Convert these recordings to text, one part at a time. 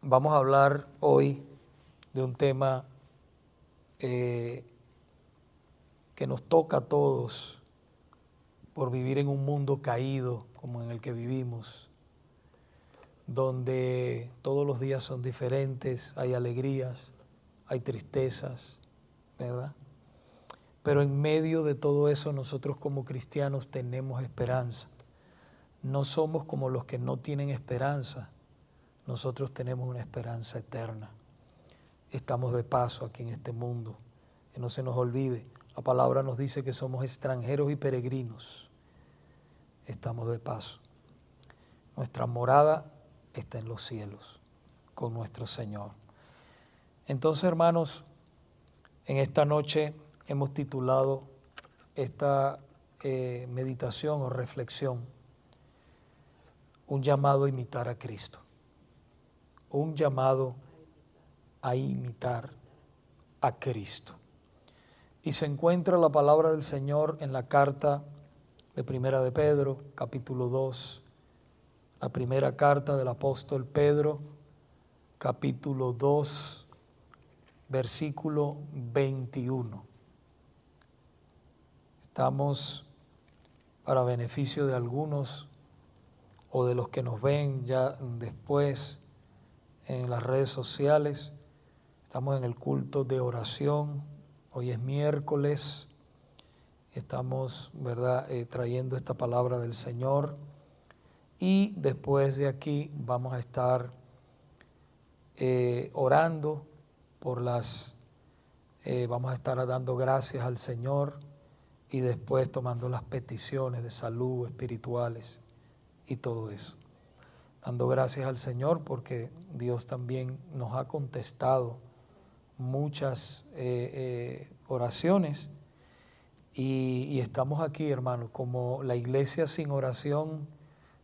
Vamos a hablar hoy de un tema que nos toca a todos por vivir en un mundo caído como en el que vivimos, donde todos los días son diferentes, hay alegrías, hay tristezas, ¿verdad? Pero en medio de todo eso nosotros como cristianos tenemos esperanza. No somos como los que no tienen esperanza, nosotros tenemos una esperanza eterna. Estamos de paso aquí en este mundo, que no se nos olvide. La palabra nos dice que somos extranjeros y peregrinos. Estamos de paso. Nuestra morada está en los cielos con nuestro Señor. Entonces, hermanos, en esta noche hemos titulado esta meditación o reflexión, un llamado a imitar a Cristo. Un llamado a imitar a Cristo. Y se encuentra la palabra del Señor en la carta de Primera de Pedro, capítulo 2, la primera carta del apóstol Pedro, capítulo 2, versículo 21. Estamos, para beneficio de algunos o de los que nos ven ya después en las redes sociales, estamos en el culto de oración. Hoy es miércoles, estamos, ¿verdad?, trayendo esta palabra del Señor, y después de aquí vamos a estar orando por vamos a estar dando gracias al Señor y después tomando las peticiones de salud espirituales y todo eso. Dando gracias al Señor porque Dios también nos ha contestado muchas oraciones y estamos aquí, hermanos, como la iglesia sin oración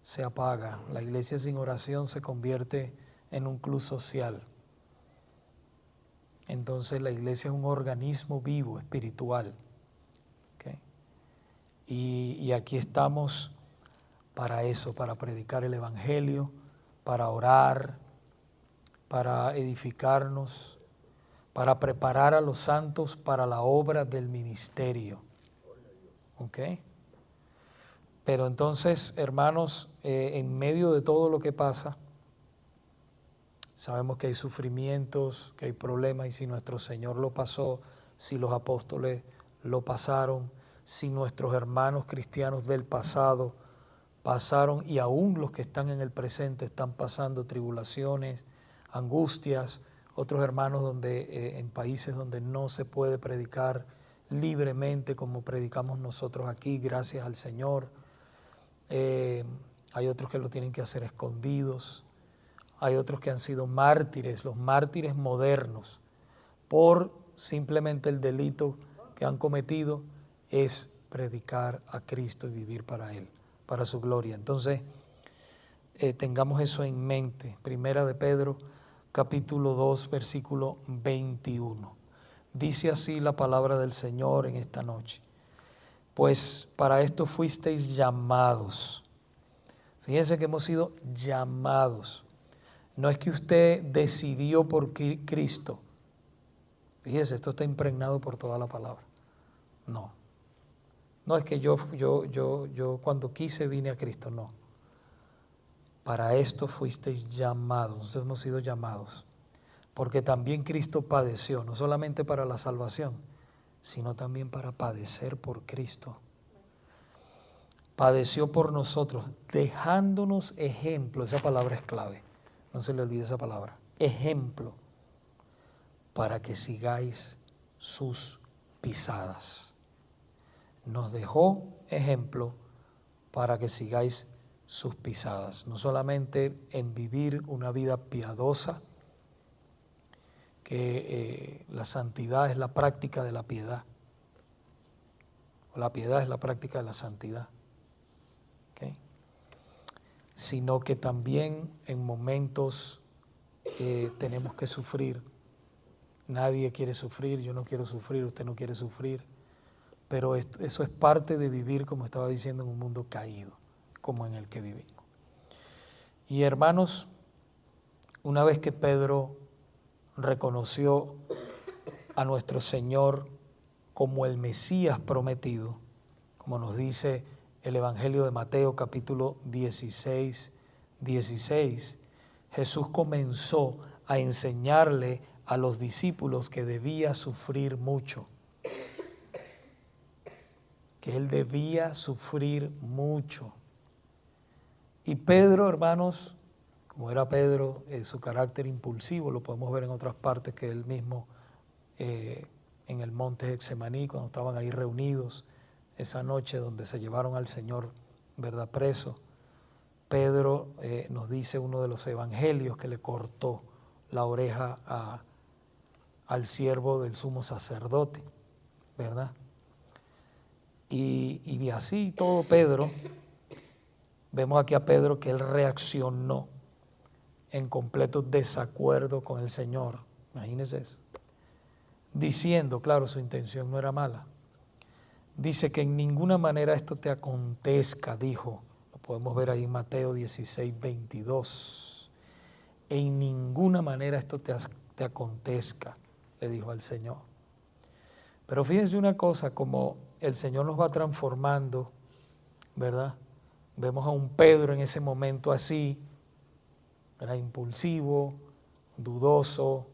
se apaga, la iglesia sin oración se convierte en un club social. Entonces la iglesia es un organismo vivo, espiritual. ¿Okay? Y aquí estamos para eso, para predicar el Evangelio, para orar, para edificarnos, para preparar a los santos para la obra del ministerio. ¿Ok? Pero entonces, hermanos, en medio de todo lo que pasa, sabemos que hay sufrimientos, que hay problemas, y si nuestro Señor lo pasó, si los apóstoles lo pasaron, si nuestros hermanos cristianos del pasado pasaron, y aún los que están en el presente están pasando tribulaciones, angustias, otros hermanos en países donde no se puede predicar libremente como predicamos nosotros aquí, gracias al Señor. Hay otros que lo tienen que hacer escondidos, hay otros que han sido mártires, los mártires modernos, por simplemente el delito que han cometido es predicar a Cristo y vivir para Él, para su gloria. Entonces, tengamos eso en mente. Primera de Pedro, capítulo 2, versículo 21. Dice así la palabra del Señor en esta noche. Pues para esto fuisteis llamados. Fíjense que hemos sido llamados. No es que usted decidió por Cristo. Fíjese, esto está impregnado por toda la palabra. No. No es que yo cuando quise vine a Cristo, no. Para esto fuisteis llamados, nosotros hemos sido llamados. Porque también Cristo padeció, no solamente para la salvación, sino también para padecer por Cristo. Padeció por nosotros, dejándonos ejemplo. Esa palabra es clave, no se le olvide esa palabra. Ejemplo, para que sigáis sus pisadas. Nos dejó ejemplo para que sigáis sus pisadas. No solamente en vivir una vida piadosa, que la santidad es la práctica de la piedad, o la piedad es la práctica de la santidad, ¿okay? Sino que también en momentos tenemos que sufrir. Nadie quiere sufrir, yo no quiero sufrir, usted no quiere sufrir, pero eso es parte de vivir, como estaba diciendo, en un mundo caído, como en el que vivimos. Y hermanos, una vez que Pedro reconoció a nuestro Señor como el Mesías prometido, como nos dice el Evangelio de Mateo capítulo 16, Jesús comenzó a enseñarle a los discípulos que debía sufrir mucho, que él debía sufrir mucho. Y Pedro, hermanos, como era Pedro, su carácter impulsivo, lo podemos ver en otras partes que él mismo en el monte Getsemaní, cuando estaban ahí reunidos esa noche donde se llevaron al Señor, ¿verdad?, preso. Pedro nos dice uno de los evangelios que le cortó la oreja al siervo del sumo sacerdote, ¿verdad? Y así todo Pedro, vemos aquí a Pedro que él reaccionó en completo desacuerdo con el Señor, imagínense eso, diciendo, claro, su intención no era mala, dice que en ninguna manera esto te acontezca, dijo, lo podemos ver ahí en Mateo 16, 22, en ninguna manera esto te acontezca, le dijo al Señor. Pero fíjense una cosa, como el Señor nos va transformando, ¿verdad? Vemos a un Pedro en ese momento así, era impulsivo, dudoso,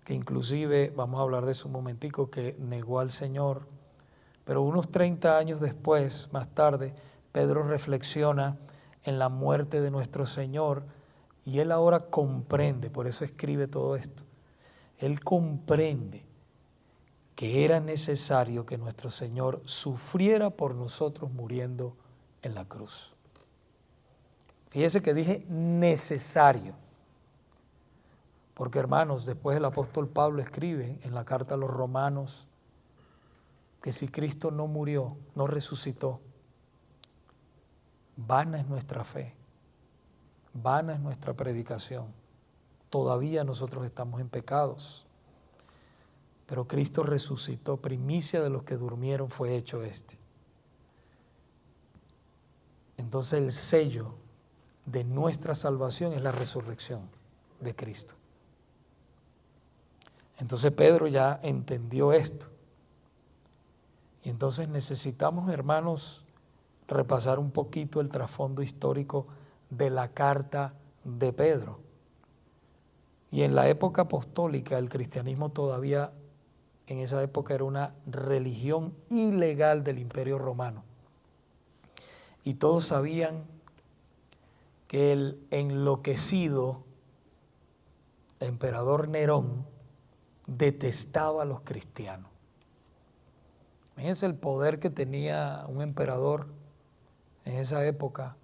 que inclusive, vamos a hablar de eso un momentico, que negó al Señor. Pero unos 30 años después, más tarde, Pedro reflexiona en la muerte de nuestro Señor y él ahora comprende, por eso escribe todo esto, él comprende que era necesario que nuestro Señor sufriera por nosotros muriendo en la cruz. Fíjese que dije necesario, porque hermanos, después el apóstol Pablo escribe en la carta a los Romanos que si Cristo no murió, no resucitó, vana es nuestra fe, vana es nuestra predicación. Todavía nosotros estamos en pecados, pero Cristo resucitó, primicia de los que durmieron fue hecho este. Entonces el sello de nuestra salvación es la resurrección de Cristo. Entonces Pedro ya entendió esto. Y entonces necesitamos, hermanos, repasar un poquito el trasfondo histórico de la carta de Pedro. Y en la época apostólica, el cristianismo todavía en esa época era una religión ilegal del Imperio Romano. Y todos sabían que el enloquecido emperador Nerón detestaba a los cristianos. Fíjense el poder que tenía un emperador en esa época.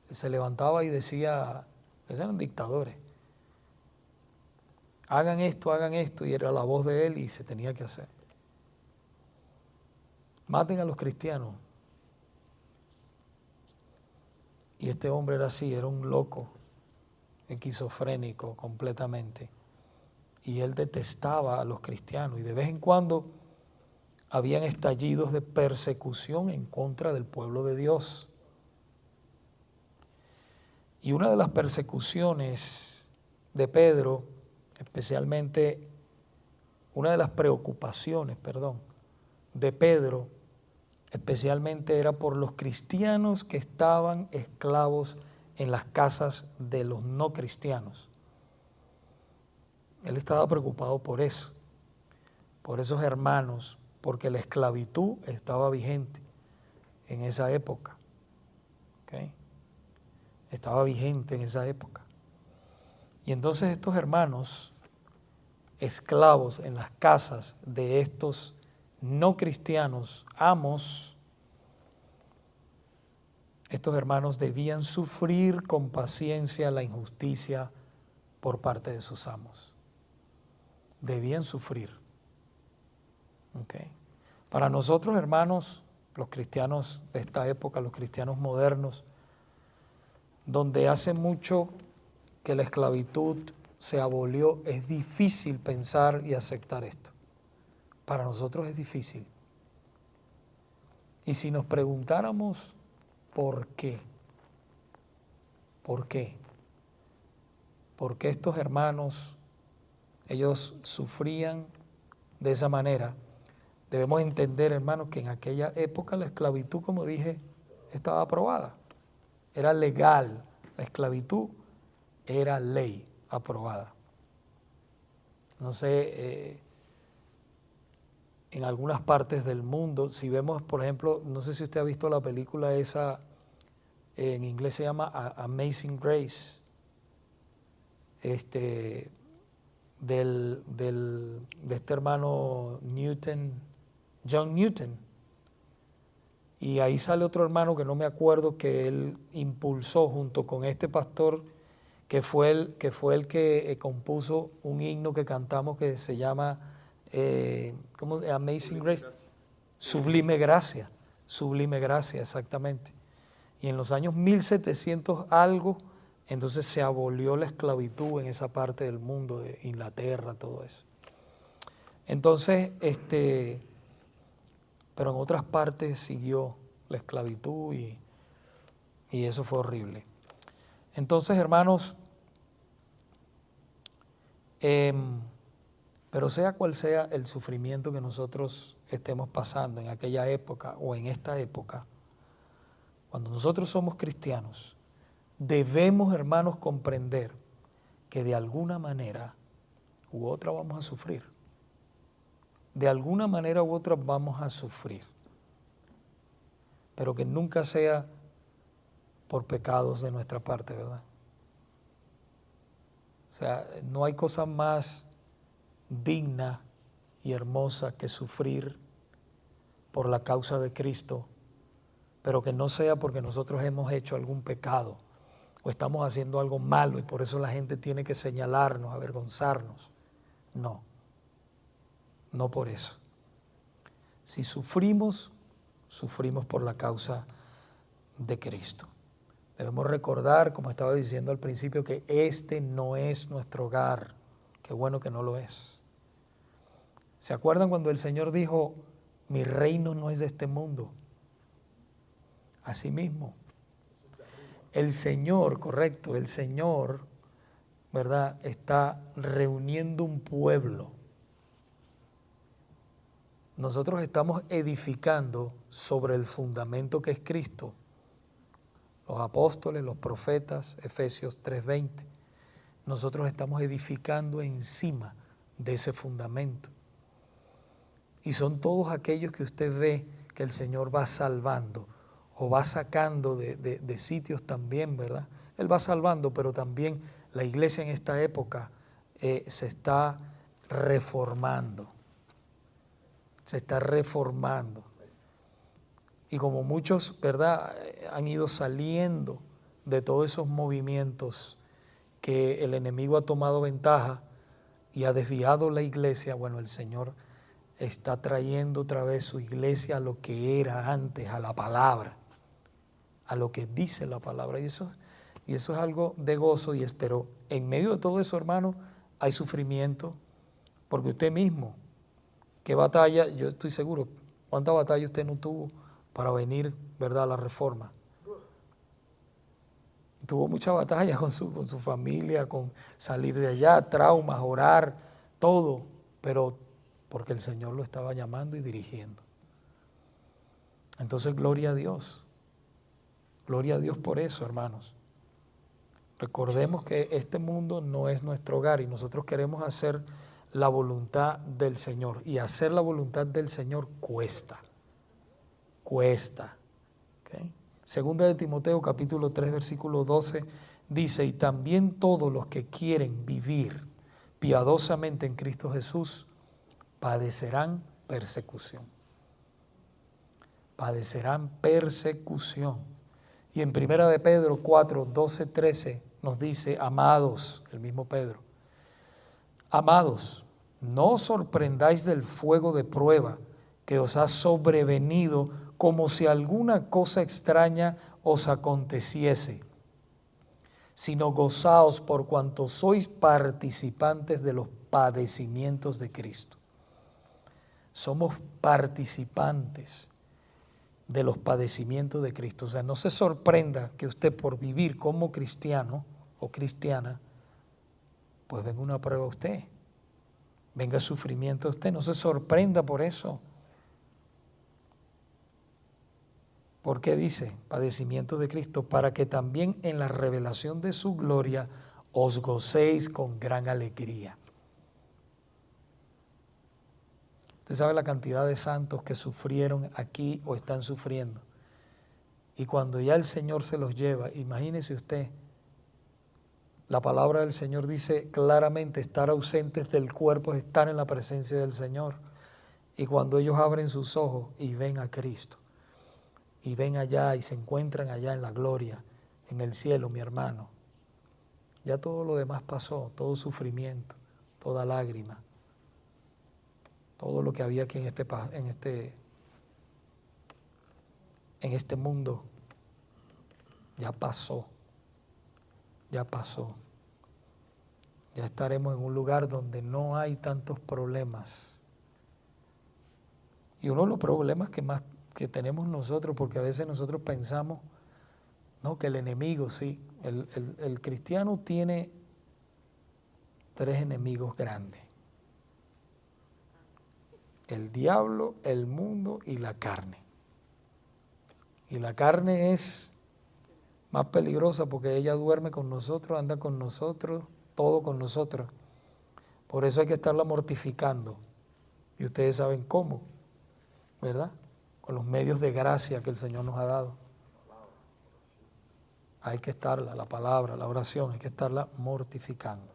Se levantaba y decía, esos eran dictadores, hagan esto, y era la voz de él y se tenía que hacer. Maten a los cristianos. Y este hombre era así, era un loco, esquizofrénico completamente. Y él detestaba a los cristianos y de vez en cuando habían estallidos de persecución en contra del pueblo de Dios. Y una de las persecuciones de Pedro, especialmente una de las preocupaciones, de Pedro, especialmente era por los cristianos que estaban esclavos en las casas de los no cristianos. Él estaba preocupado por eso, por esos hermanos, porque la esclavitud estaba vigente en esa época. ¿Okay? Estaba vigente en esa época. Y entonces estos hermanos, esclavos en las casas de estos no cristianos, amos, estos hermanos debían sufrir con paciencia la injusticia por parte de sus amos. Debían sufrir. ¿Okay? Para nosotros, hermanos, los cristianos de esta época, los cristianos modernos, donde hace mucho que la esclavitud se abolió, es difícil pensar y aceptar esto. Para nosotros es difícil. Y si nos preguntáramos ¿por qué? ¿Por qué? por qué estos hermanos, ellos sufrían de esa manera. Debemos entender, hermanos, que en aquella época la esclavitud, como dije, estaba aprobada. Era legal. La esclavitud era ley aprobada. No sé, en algunas partes del mundo, si vemos, por ejemplo, no sé si usted ha visto la película esa, en inglés se llama Amazing Grace, de este hermano Newton, John Newton. Y ahí sale otro hermano que no me acuerdo, que él impulsó junto con este pastor, que fue el que compuso un himno que cantamos que se llama ¿cómo? Amazing Grace. Sublime Gracia, exactamente. Y en los años 1700 algo, entonces se abolió la esclavitud en esa parte del mundo, de Inglaterra, todo eso. Entonces, pero en otras partes siguió la esclavitud y eso fue horrible. Entonces, hermanos, pero sea cual sea el sufrimiento que nosotros estemos pasando en aquella época o en esta época, cuando nosotros somos cristianos, debemos, hermanos, comprender que de alguna manera u otra vamos a sufrir. De alguna manera u otra vamos a sufrir. Pero que nunca sea por pecados de nuestra parte, ¿verdad? O sea, no hay cosa más digna y hermosa que sufrir por la causa de Cristo, pero que no sea porque nosotros hemos hecho algún pecado o estamos haciendo algo malo y por eso la gente tiene que señalarnos, avergonzarnos. No, no por eso. Si sufrimos, sufrimos por la causa de Cristo. Debemos recordar, como estaba diciendo al principio, que este no es nuestro hogar. Qué bueno que no lo es. ¿Se acuerdan cuando el Señor dijo, mi reino no es de este mundo? Asimismo, el Señor, correcto, el Señor, ¿verdad?, está reuniendo un pueblo. Nosotros estamos edificando sobre el fundamento que es Cristo. Los apóstoles, los profetas, Efesios 3:20. Nosotros estamos edificando encima de ese fundamento. Y son todos aquellos que usted ve que el Señor va salvando o va sacando de sitios también, ¿verdad? Él va salvando, pero también la iglesia en esta época se está reformando. Se está reformando. Y como muchos, ¿verdad?, han ido saliendo de todos esos movimientos que el enemigo ha tomado ventaja y ha desviado la iglesia, bueno, el Señor está trayendo otra vez su iglesia a lo que era antes, a la palabra, a lo que dice la palabra. Y eso es algo de gozo y espero. En medio de todo eso, hermano, hay sufrimiento, porque usted mismo, ¿qué batalla? Yo estoy seguro, ¿cuánta batalla usted no tuvo para venir, ¿verdad?, a la reforma? Tuvo mucha batalla con su familia, con salir de allá, traumas, orar, todo, pero porque el Señor lo estaba llamando y dirigiendo. Entonces, gloria a Dios por eso, hermanos. Recordemos que este mundo no es nuestro hogar y nosotros queremos hacer la voluntad del Señor, y hacer la voluntad del Señor cuesta. ¿Okay? Segunda de Timoteo capítulo 3 versículo 12 dice, y también todos los que quieren vivir piadosamente en Cristo Jesús padecerán persecución. Padecerán persecución. Y en primera de Pedro 4, 12, 13 nos dice, amados, el mismo Pedro, amados, no os sorprendáis del fuego de prueba que os ha sobrevenido como si alguna cosa extraña os aconteciese, sino gozaos por cuanto sois participantes de los padecimientos de Cristo. Somos participantes de los padecimientos de Cristo. O sea, no se sorprenda que usted por vivir como cristiano o cristiana pues venga una prueba a usted, venga sufrimiento a usted, no se sorprenda por eso. Porque dice, padecimientos de Cristo, para que también en la revelación de su gloria os gocéis con gran alegría. Usted sabe la cantidad de santos que sufrieron aquí o están sufriendo. Y cuando ya el Señor se los lleva, imagínese usted, la palabra del Señor dice claramente, estar ausentes del cuerpo es estar en la presencia del Señor. Y cuando ellos abren sus ojos y ven a Cristo, y ven allá y se encuentran allá en la gloria, en el cielo, mi hermano, ya todo lo demás pasó, todo sufrimiento, toda lágrima, todo lo que había aquí en este mundo, ya pasó, ya pasó. Ya estaremos en un lugar donde no hay tantos problemas. Y uno de los problemas que tenemos nosotros, porque a veces nosotros pensamos, no, que el enemigo, sí, el cristiano tiene 3 enemigos grandes: el diablo, el mundo y la carne. Y la carne es más peligrosa porque ella duerme con nosotros, anda con nosotros, todo con nosotros. Por eso hay que estarla mortificando. Y ustedes saben cómo, ¿verdad? Con los medios de gracia que el Señor nos ha dado. Hay que estarla, la palabra, la oración, hay que estarla mortificando.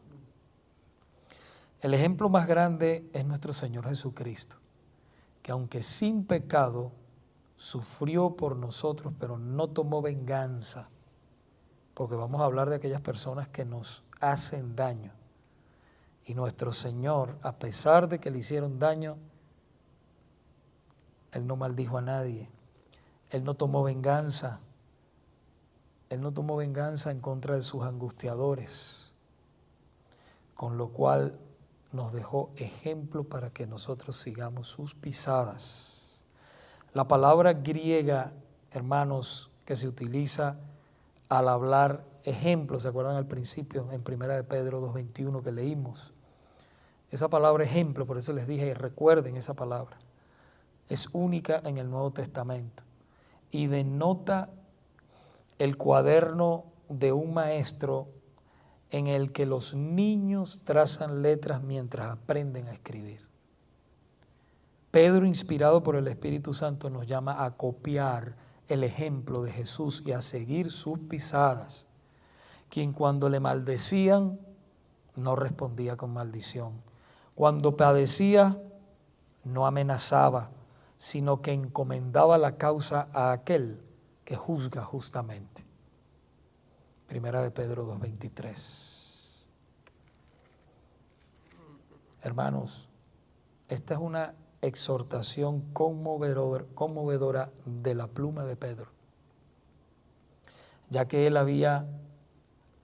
El ejemplo más grande es nuestro Señor Jesucristo, que aunque sin pecado sufrió por nosotros, pero no tomó venganza, porque vamos a hablar de aquellas personas que nos hacen daño. Y nuestro Señor, a pesar de que le hicieron daño, Él no maldijo a nadie, Él no tomó venganza, Él no tomó venganza en contra de sus angustiadores, con lo cual nos dejó ejemplo para que nosotros sigamos sus pisadas. La palabra griega, hermanos, que se utiliza al hablar ejemplo, ¿se acuerdan al principio en 1 de Pedro 2:21 que leímos? Esa palabra ejemplo, por eso les dije, recuerden esa palabra, es única en el Nuevo Testamento y denota el cuaderno de un maestro en el que los niños trazan letras mientras aprenden a escribir. Pedro, inspirado por el Espíritu Santo, nos llama a copiar el ejemplo de Jesús y a seguir sus pisadas, quien cuando le maldecían no respondía con maldición, cuando padecía no amenazaba, sino que encomendaba la causa a aquel que juzga justamente. 1 de Pedro 2:23. Hermanos, esta es una exhortación conmovedora de la pluma de Pedro, ya que él había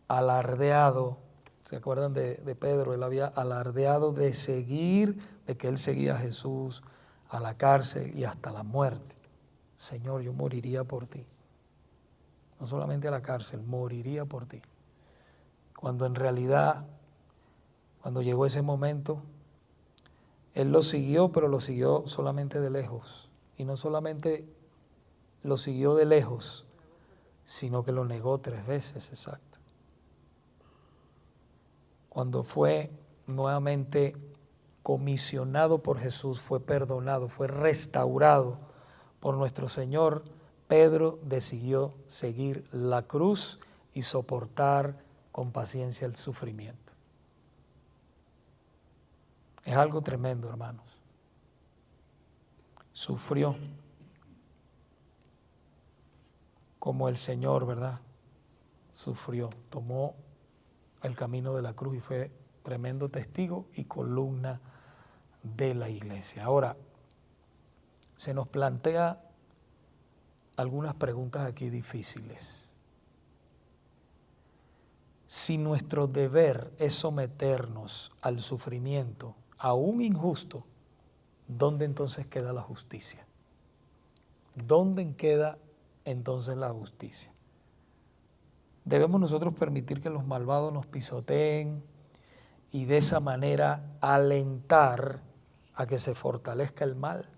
alardeado, ¿se acuerdan de Pedro? Él había alardeado de que él seguía a Jesús a la cárcel y hasta la muerte. Señor, yo moriría por ti. No solamente a la cárcel, moriría por ti. Cuando en realidad, cuando llegó ese momento, él lo siguió, pero lo siguió solamente de lejos. Y no solamente lo siguió de lejos, sino que lo negó 3 veces, exacto. Cuando fue nuevamente comisionado por Jesús, fue perdonado, fue restaurado por nuestro Señor, Pedro decidió seguir la cruz y soportar con paciencia el sufrimiento. Es algo tremendo, hermanos. Sufrió como el Señor, ¿verdad? Sufrió, tomó el camino de la cruz y fue tremendo testigo y columna de la iglesia. Ahora, se nos plantea algunas preguntas aquí difíciles. Si nuestro deber es someternos al sufrimiento, aún injusto, ¿dónde entonces queda la justicia? ¿Dónde queda entonces la justicia? ¿Debemos nosotros permitir que los malvados nos pisoteen y de esa manera alentar a que se fortalezca el mal.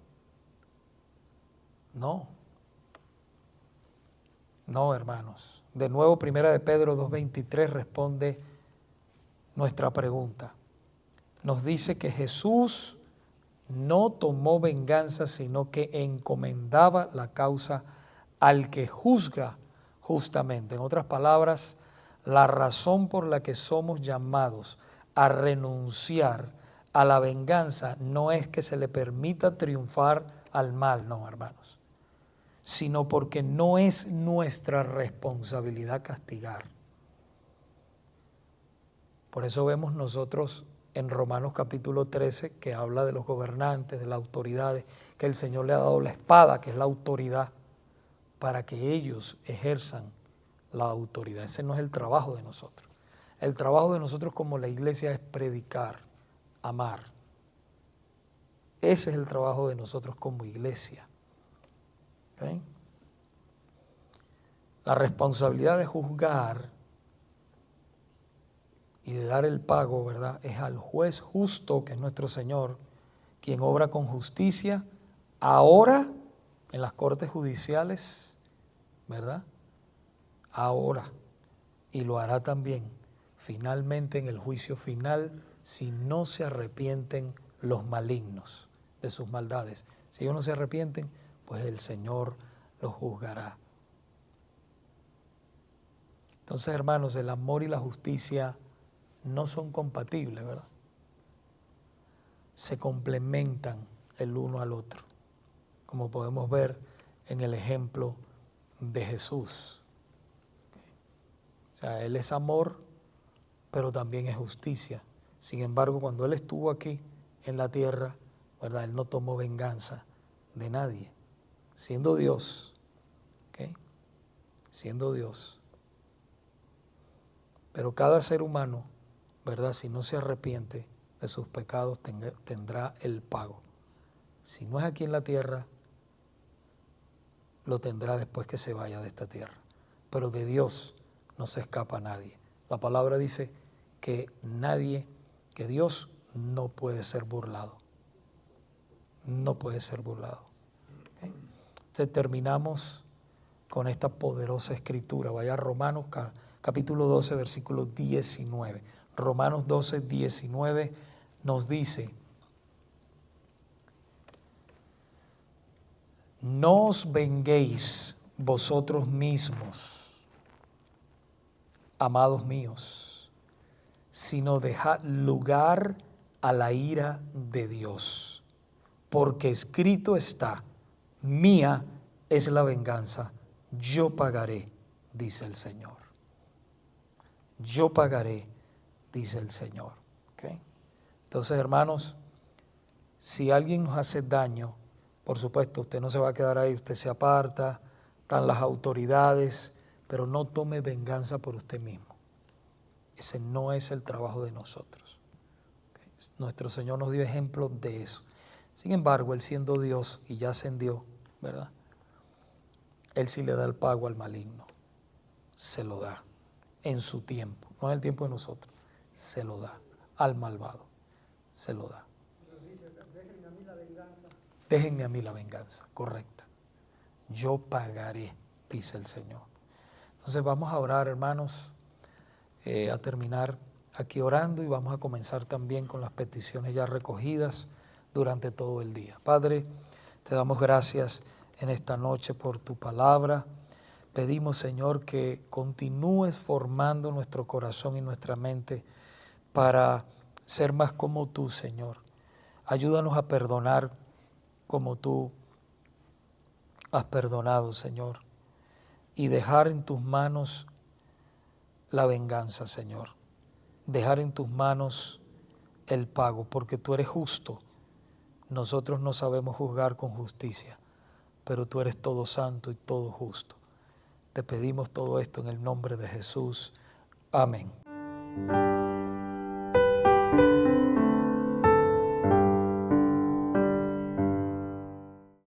No, hermanos. De nuevo, 1 de Pedro 2:23 responde nuestra pregunta. Nos dice que Jesús no tomó venganza, sino que encomendaba la causa al que juzga justamente. En otras palabras, la razón por la que somos llamados a renunciar a la venganza no es que se le permita triunfar al mal, no, hermanos, sino porque no es nuestra responsabilidad castigar. Por eso vemos nosotros en Romanos capítulo 13, que habla de los gobernantes, de las autoridades, que el Señor le ha dado la espada, que es la autoridad, para que ellos ejerzan la autoridad. Ese no es el trabajo de nosotros. El trabajo de nosotros como la iglesia es predicar, amar. Ese es el trabajo de nosotros como iglesia. ¿Okay? La responsabilidad de juzgar y de dar el pago, ¿verdad?, es al juez justo, que es nuestro Señor, quien obra con justicia ahora en las cortes judiciales, ¿verdad? Ahora, y lo hará también finalmente en el juicio final si no se arrepienten los malignos de sus maldades. Si ellos no se arrepienten, pues el Señor los juzgará. Entonces, hermanos, el amor y la justicia no son compatibles, ¿verdad? Se complementan el uno al otro, como podemos ver en el ejemplo de Jesús. O sea, Él es amor, pero también es justicia. Sin embargo, cuando Él estuvo aquí en la tierra, ¿verdad?, Él no tomó venganza de nadie, siendo Dios, ¿okay?, siendo Dios. Pero cada ser humano, ¿verdad?, si no se arrepiente de sus pecados, tendrá el pago. Si no es aquí en la tierra, lo tendrá después que se vaya de esta tierra. Pero de Dios no se escapa nadie. La palabra dice que Dios no puede ser burlado. No puede ser burlado. ¿Okay? Entonces terminamos con esta poderosa escritura. Vaya a Romanos capítulo 12, versículo 19. Romanos 12, 19 nos dice: no os venguéis vosotros mismos, amados míos, sino dejad lugar a la ira de Dios, porque escrito está: mía es la venganza, yo pagaré, dice el Señor. Yo pagaré, dice el Señor. ¿Okay? Entonces, hermanos, si alguien nos hace daño, por supuesto, usted no se va a quedar ahí, usted se aparta, están las autoridades, pero no tome venganza por usted mismo. Ese no es el trabajo de nosotros. ¿Okay? Nuestro Señor nos dio ejemplo de eso. Sin embargo, Él siendo Dios y ya ascendió, ¿verdad?, Él sí le da el pago al maligno. Se lo da en su tiempo, no en el tiempo de nosotros. Se lo da al malvado. Se lo da. Déjenme a mí la venganza. Déjenme a mí la venganza, correcto. Yo pagaré, dice el Señor. Entonces vamos a orar, hermanos, a terminar aquí orando, y vamos a comenzar también con las peticiones ya recogidas durante todo el día. Padre, te damos gracias en esta noche por tu palabra. Pedimos, Señor, que continúes formando nuestro corazón y nuestra mente para ser más como tú, Señor. Ayúdanos a perdonar como tú has perdonado, Señor, y dejar en tus manos la venganza, Señor. Dejar en tus manos el pago, porque tú eres justo. Nosotros no sabemos juzgar con justicia, pero tú eres todo santo y todo justo. Te pedimos todo esto en el nombre de Jesús. Amén.